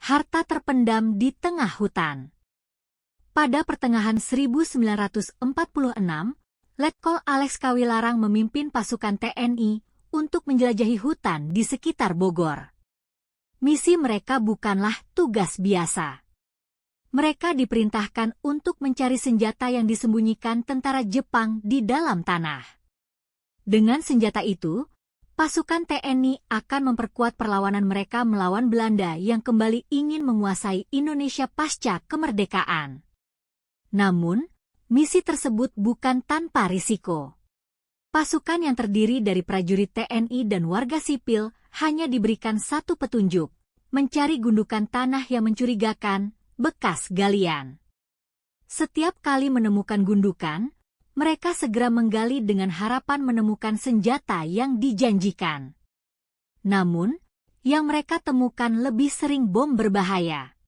Harta terpendam di tengah hutan. Pada pertengahan 1946, Letkol Alex Kawilarang memimpin pasukan TNI untuk menjelajahi hutan di sekitar Bogor. Misi mereka bukanlah tugas biasa. Mereka diperintahkan untuk mencari senjata yang disembunyikan tentara Jepang di dalam tanah. Dengan senjata itu, pasukan TNI akan memperkuat perlawanan mereka melawan Belanda yang kembali ingin menguasai Indonesia pasca kemerdekaan. Namun, misi tersebut bukan tanpa risiko. Pasukan yang terdiri dari prajurit TNI dan warga sipil hanya diberikan satu petunjuk, mencari gundukan tanah yang mencurigakan, bekas galian. Setiap kali menemukan gundukan, mereka segera menggali dengan harapan menemukan senjata yang dijanjikan. Namun, yang mereka temukan lebih sering bom berbahaya.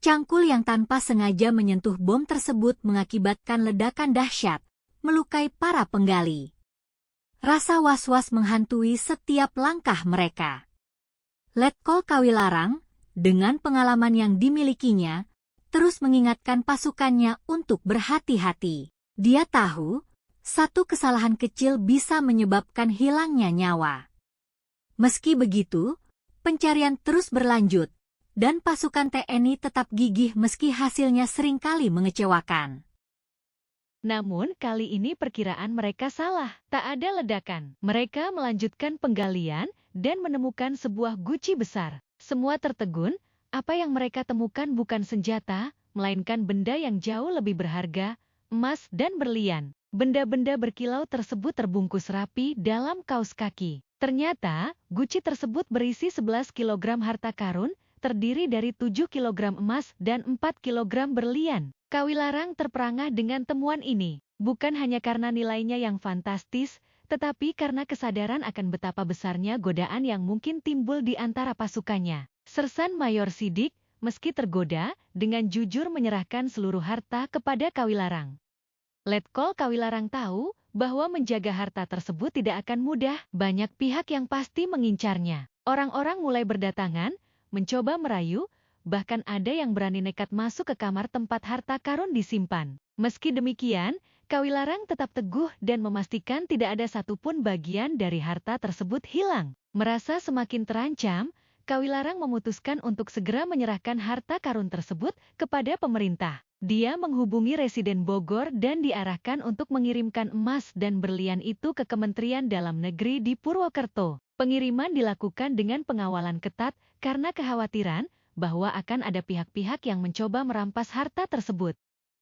Cangkul yang tanpa sengaja menyentuh bom tersebut mengakibatkan ledakan dahsyat, melukai para penggali. Rasa was-was menghantui setiap langkah mereka. Letkol Kawilarang, dengan pengalaman yang dimilikinya, terus mengingatkan pasukannya untuk berhati-hati. Dia tahu, satu kesalahan kecil bisa menyebabkan hilangnya nyawa. Meski begitu, pencarian terus berlanjut, dan pasukan TNI tetap gigih meski hasilnya seringkali mengecewakan. Namun kali ini perkiraan mereka salah, tak ada ledakan. Mereka melanjutkan penggalian dan menemukan sebuah guci besar. Semua tertegun, apa yang mereka temukan bukan senjata, melainkan benda yang jauh lebih berharga, emas dan berlian. Benda-benda berkilau tersebut terbungkus rapi dalam kaos kaki. Ternyata, guci tersebut berisi 11 kg harta karun, terdiri dari 7 kg emas dan 4 kg berlian. Kawilarang terperangah dengan temuan ini, bukan hanya karena nilainya yang fantastis, tetapi karena kesadaran akan betapa besarnya godaan yang mungkin timbul di antara pasukannya. Sersan Mayor Sidik, meski tergoda, dengan jujur menyerahkan seluruh harta kepada Kawilarang. Letkol Kawilarang tahu bahwa menjaga harta tersebut tidak akan mudah. Banyak pihak yang pasti mengincarnya. Orang-orang mulai berdatangan, mencoba merayu, bahkan ada yang berani nekat masuk ke kamar tempat harta karun disimpan. Meski demikian, Kawilarang tetap teguh dan memastikan tidak ada satupun bagian dari harta tersebut hilang. Merasa semakin terancam, Kawilarang memutuskan untuk segera menyerahkan harta karun tersebut kepada pemerintah. Dia menghubungi Residen Bogor dan diarahkan untuk mengirimkan emas dan berlian itu ke Kementerian Dalam Negeri di Purwokerto. Pengiriman dilakukan dengan pengawalan ketat karena kekhawatiran bahwa akan ada pihak-pihak yang mencoba merampas harta tersebut.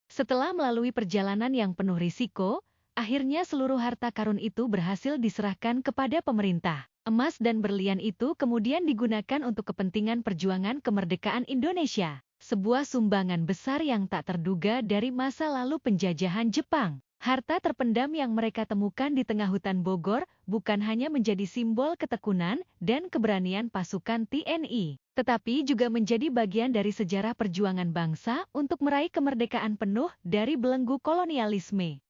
Setelah melalui perjalanan yang penuh risiko, akhirnya seluruh harta karun itu berhasil diserahkan kepada pemerintah. Emas dan berlian itu kemudian digunakan untuk kepentingan perjuangan kemerdekaan Indonesia, sebuah sumbangan besar yang tak terduga dari masa lalu penjajahan Jepang. Harta terpendam yang mereka temukan di tengah hutan Bogor bukan hanya menjadi simbol ketekunan dan keberanian pasukan TNI, tetapi juga menjadi bagian dari sejarah perjuangan bangsa untuk meraih kemerdekaan penuh dari belenggu kolonialisme.